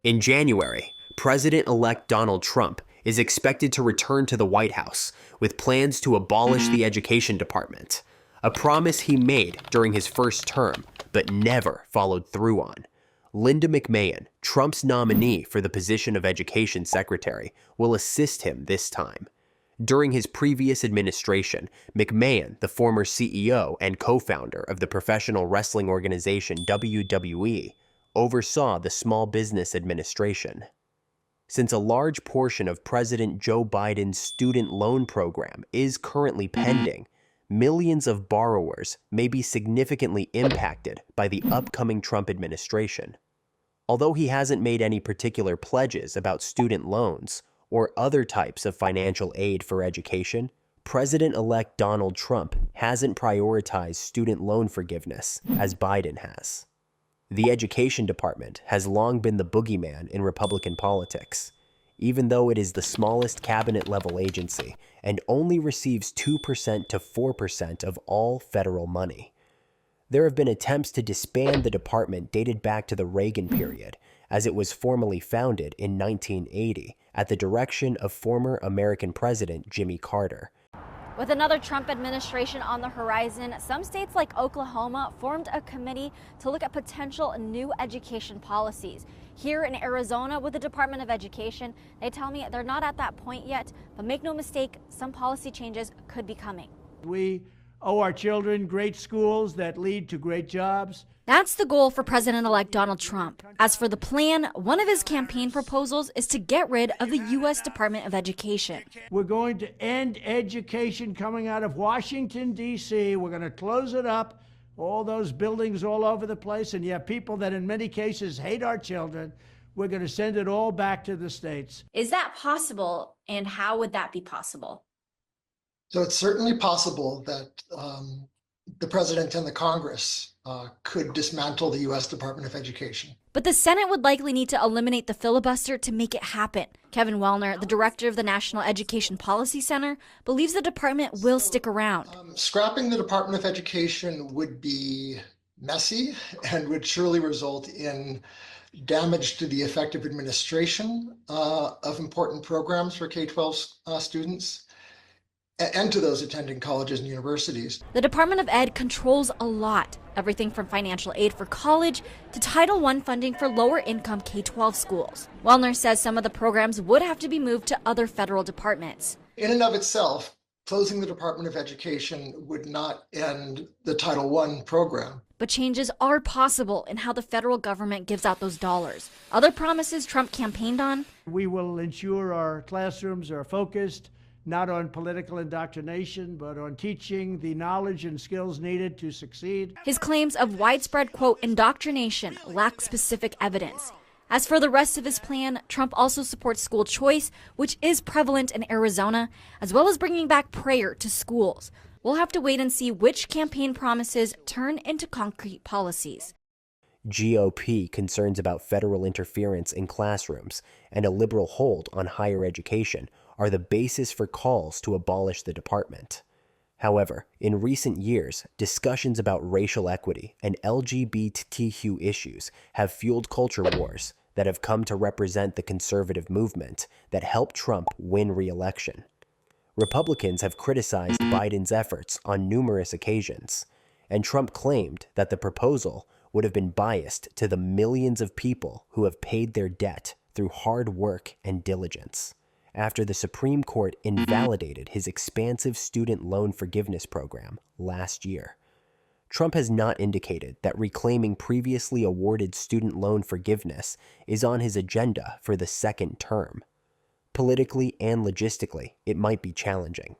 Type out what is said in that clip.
In January, President-elect Donald Trump is expected to return to the White House with plans to abolish the education department, a promise he made during his first term but never followed through on. Linda McMahon, Trump's nominee for the position of Education Secretary, will assist him this time. During his previous administration, McMahon, the former CEO and co-founder of the professional wrestling organization WWE, oversaw the Small Business Administration. Since a large portion of President Joe Biden's student loan program is currently pending, millions of borrowers may be significantly impacted by the upcoming Trump administration. Although he hasn't made any particular pledges about student loans or other types of financial aid for education, President-elect Donald Trump hasn't prioritized student loan forgiveness as Biden has. The Education Department has long been the boogeyman in Republican politics, even though it is the smallest cabinet-level agency and only receives 2% to 4% of all federal money. There have been attempts to disband the department dated back to the Reagan period, as it was formally founded in 1980 at the direction of former American President Jimmy Carter. With another Trump administration on the horizon, some states like Oklahoma formed a committee to look at potential new education policies. Here in Arizona with the Department of Education, they tell me they're not at that point yet, but make no mistake, some policy changes could be coming. We owe our children great schools that lead to great jobs. That's the goal for President-elect Donald Trump. As for the plan, one of his campaign proposals is to get rid of the U.S. Department of Education. We're going to end education coming out of Washington, D.C. We're going to close it up, all those buildings all over the place, and you have people that in many cases hate our children. We're going to send it all back to the states. Is that possible, and how would that be possible? So it's certainly possible that the president and the Congress could dismantle the U.S. Department of Education. But the Senate would likely need to eliminate the filibuster to make it happen. Kevin Wellner, the director of the National Education Policy Center, believes the department will stick around. Scrapping the Department of Education would be messy and would surely result in damage to the effective administration of important programs for K-12 students, and to those attending colleges and universities. The Department of Ed controls a lot, everything from financial aid for college to Title I funding for lower-income K-12 schools. Wellner says some of the programs would have to be moved to other federal departments. In and of itself, closing the Department of Education would not end the Title I program. But changes are possible in how the federal government gives out those dollars. Other promises Trump campaigned on? We will ensure our classrooms are focused not on political indoctrination, but on teaching the knowledge and skills needed to succeed. His claims of widespread, quote, indoctrination lack specific evidence. As for the rest of his plan, Trump also supports school choice, which is prevalent in Arizona, as well as bringing back prayer to schools. We'll have to wait and see which campaign promises turn into concrete policies. GOP concerns about federal interference in classrooms and a liberal hold on higher education are the basis for calls to abolish the department. However, in recent years, discussions about racial equity and LGBTQ issues have fueled culture wars that have come to represent the conservative movement that helped Trump win re-election. Republicans have criticized Biden's efforts on numerous occasions, and Trump claimed that the proposal would have been biased to the millions of people who have paid their debt through hard work and diligence, after the Supreme Court invalidated his expansive student loan forgiveness program last year. Trump has not indicated that reclaiming previously awarded student loan forgiveness is on his agenda for the second term. Politically and logistically, it might be challenging.